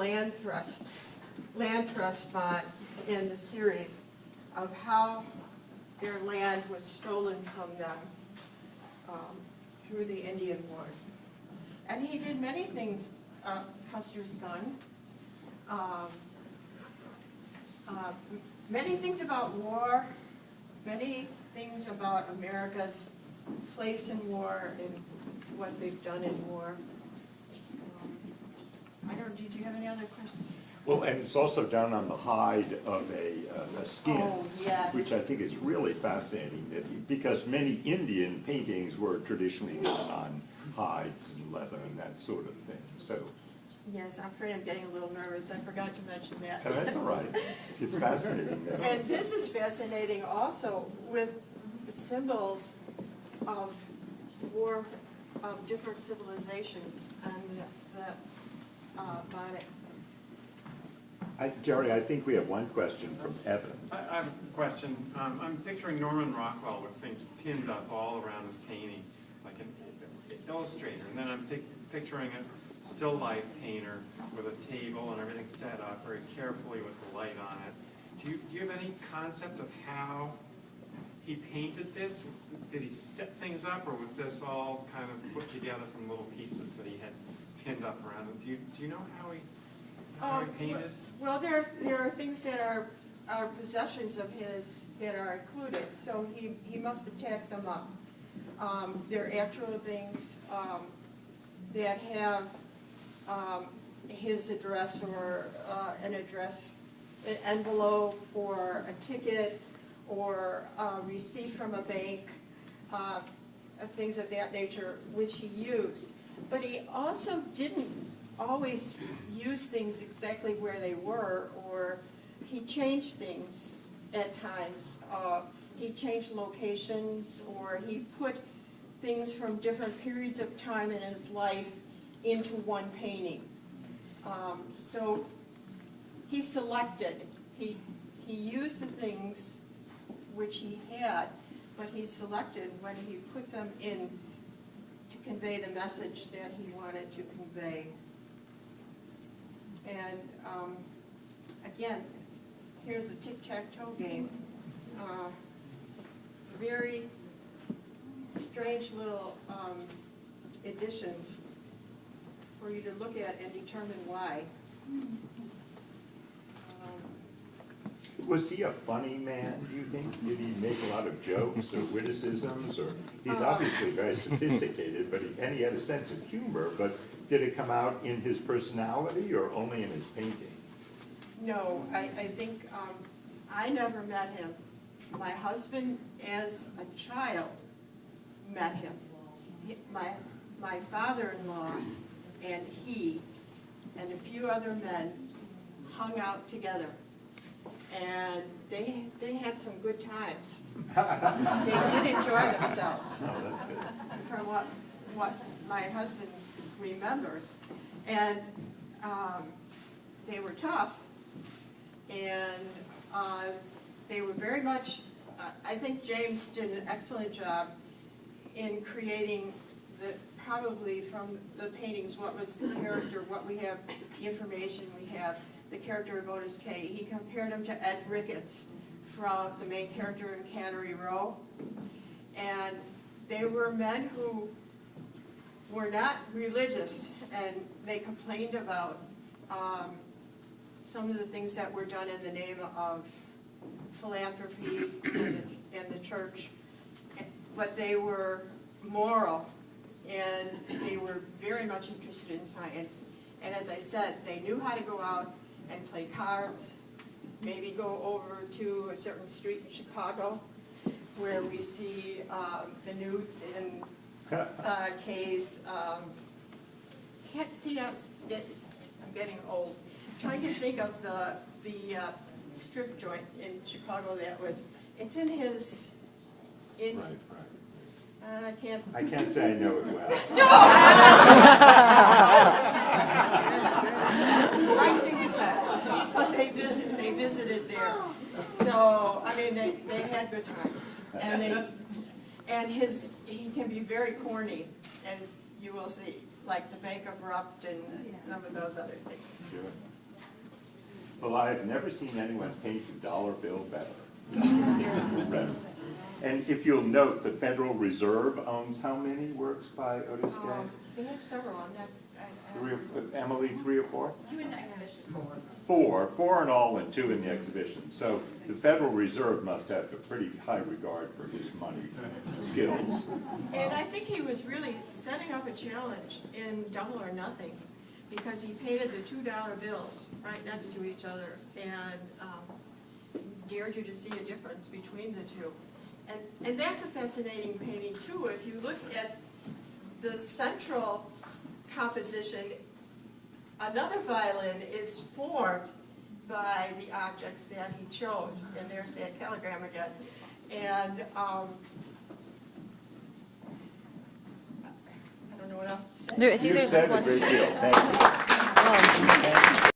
land trust bonds in the series of how their land was stolen from them through the Indian Wars. And he did many things, Custer's gun, many things about war, many things about America's place in war and what they've done in war. Did you have any other questions? Well, and it's also done on the hide of a skin, Oh, yes. which I think is really fascinating, because many Indian paintings were traditionally done on hides and leather and that sort of thing. So. Yes, I'm afraid I'm getting a little nervous. I forgot to mention that. Oh, that's all right. It's fascinating. And this is fascinating also with the symbols of war of different civilizations and that bonnet. Jerry, I think we have one question from Evan. I have a question. I'm picturing Norman Rockwell with things pinned up all around his painting, like an illustrator. And then I'm picturing a still life painter with a table and everything set up very carefully with the light on it. Do you have any concept of how he painted this? Did he set things up, or was this all kind of put together from little pieces that he had pinned up around him? Do you know how he painted? Well, there are things that are possessions of his that are included, so he must have tacked them up. There are actual things that have his address or an envelope or a ticket or a receipt from a bank, things of that nature, which he used. But he also didn't always use things exactly where they were, or he changed things at times. He changed locations, or he put things from different periods of time in his life into one painting. So he selected. He used the things which he had, but he selected when he put them in to convey the message that he wanted to convey. And again, here's a tic-tac-toe game. Very strange little additions for you to look at and determine why. Was he a funny man, do you think? Did he make a lot of jokes or witticisms? Or he's obviously very sophisticated, but he had a sense of humor, but did it come out in his personality or only in his paintings? No, I think I never met him. My husband, as a child, met him. My father-in-law and he and a few other men hung out together. And they had some good times. They did enjoy themselves. Oh, that's good. From what my husband remembers. And they were tough, and they were very much, I think James did an excellent job in creating probably from the paintings, what was the character, what we have, the information we have, the character of Otis Kay. He compared him to Ed Ricketts, from the main character in Cannery Row. And they were men who were not religious, and they complained about some of the things that were done in the name of philanthropy and the church. But they were moral, and they were very much interested in science. And as I said, they knew how to go out and play cards, maybe go over to a certain street in Chicago where we see the newts and Kay's. Can't see that. I'm getting old. I'm trying to think of the strip joint in Chicago that was. It's in his. Right. I can't say I know it well. Right thing to say. But they visited there. So I mean, they had good times, and he can be very corny, as you will see, like the Bank of Rupt and some of those other things. Sure. Well, I have never seen anyone paint a dollar bill better. Incredible. And if you'll note, the Federal Reserve owns how many works by Otis Gay? They have several, I'm not, Emily, 3 or 4? 2 in the exhibition. 4 in all and 2 in the exhibition. So the Federal Reserve must have a pretty high regard for his money skills. and I think he was really setting up a challenge in Double or Nothing, because he painted the $2 bills right next to each other and dared you to see a difference between the two. And that's a fascinating painting too. If you look at the central composition, another violin is formed by the objects that he chose, and there's that telegram again. And I don't know what else to say. I think You've there's said a one. great deal. Thank you. Oh. Thank you.